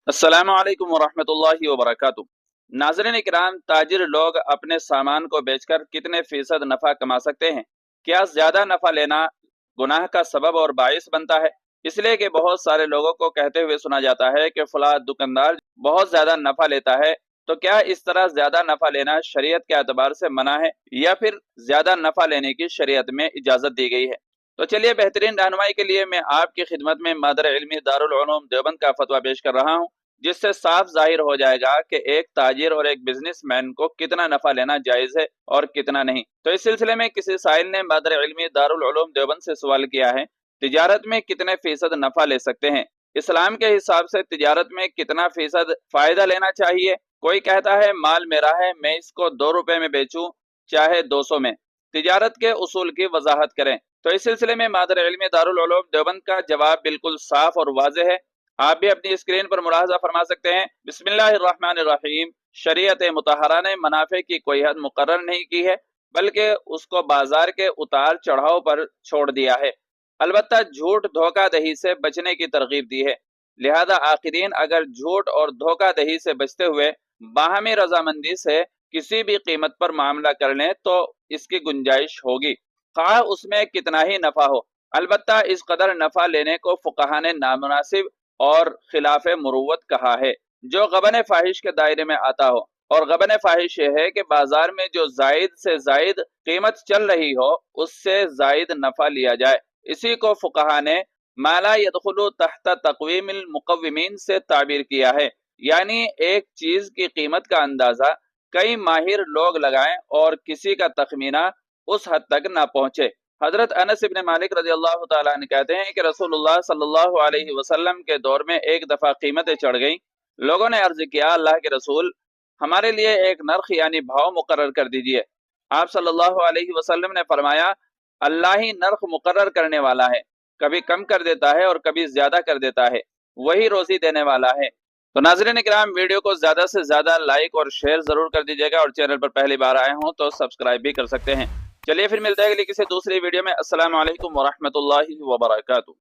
अस्सलामु अलैकुम वरहमतुल्लाहि वबरकातुहू। नाज़रीन इकराम, ताजिर लोग अपने सामान को बेचकर कितने फीसद नफ़ा कमा सकते हैं? क्या ज़्यादा नफ़ा लेना गुनाह का सबब और बाइस बनता है? इसलिए कि बहुत सारे लोगों को कहते हुए सुना जाता है कि फलां दुकानदार बहुत ज़्यादा नफ़ा लेता है। तो क्या इस तरह ज़्यादा नफ़ा लेना शरीयत के एतबार से मना है, या फिर ज़्यादा नफ़ा लेने की शरीयत में इजाज़त दी गई है? तो चलिए, बेहतरीन रहनुमाई के लिए मैं आपकी खिदमत में मादर इल्मी दारुल उलूम देवबंद का फतवा पेश कर रहा हूँ, जिससे साफ जाहिर हो जाएगा कि एक ताजिर और एक बिजनेसमैन को कितना नफा लेना जायज है और कितना नहीं। तो इस सिलसिले में किसी साइल ने मादर इल्मी दारुल उलूम देवबंद से सवाल किया है, तिजारत में कितने फीसद नफा ले सकते हैं? इस्लाम के हिसाब से तिजारत में कितना फीसद फायदा लेना चाहिए? कोई कहता है माल मेरा है, मैं इसको 2 रुपए में बेचूं चाहे 200 में। तिजारत के उसूल की वजाहत करें। तो इस सिलसिले में मादर इल्मी दारुल उलूम देवबंद का जवाब बिल्कुल साफ और वाज़ेह है। आप भी अपनी स्क्रीन पर मुलाहजा फरमा सकते हैं। बिस्मिल्लाहिर्रहमानिर्रहीम। शरीयत मुतहरा ने मुनाफे की कोई हद मुकर्रर नहीं की है, बल्कि उसको बाजार के उतार चढ़ाव पर छोड़ दिया है। अलबत्ता झूठ धोखाधड़ी से बचने की तरगीब दी है। लिहाजा आखिरीन अगर झूठ और धोखाधड़ी से बचते हुए बाहमी रजामंदी से किसी भी कीमत पर मामला कर लें तो इसकी गुंजाइश होगी, खा उसमें कितना ही नफा हो। अलबत्ता इस कदर नफा लेने को फुकहा ने नामुनासिब और खिलाफ मुरुव्वत कहा है, जो गबन फाहिश के दायरे में आता हो। और गबन फाहिश ये है कि बाजार में जो जायद से जायद कीमत चल रही हो, उससे जायद नफा लिया जाए। इसी को फुकहा ने माला यदखुलु तहत तक़वीमिल मुक़व्विमीन से ताबीर किया है, यानी एक चीज की कीमत का अंदाजा कई माहिर लोग लगाएं और किसी का तखमीना उस हद तक ना पहुंचे। हजरत अनस इब्न मालिक रज़ी अल्लाह तआला अन्हु कहते हैं कि रसूलुल्लाह सल्लल्लाहु अलैहि वसल्लम के दौर में एक दफा कीमतें चढ़ गईं। लोगों ने अर्ज किया, अल्लाह के रसूल, हमारे लिए एक नर्ख यानी भाव मुकर्रर कर दीजिए। आप सल्लल्लाहु अलैहि वसल्लम ने फरमाया, अल्लाह ही नर्ख मुकर्रर करने वाला है, कभी कम कर देता है और कभी ज्यादा कर देता है, वही रोजी देने वाला है। तो नाज़रीन इकराम, वीडियो को ज्यादा से ज्यादा लाइक और शेयर जरूर कर दीजिएगा, और चैनल पर पहली बार आए हों तो सब्सक्राइब भी कर सकते हैं। चलिए फिर मिलते हैं अगली किसी दूसरी वीडियो में। अस्सलाम वालेकुम वरहमतुल्लाहि वबरकातुहू।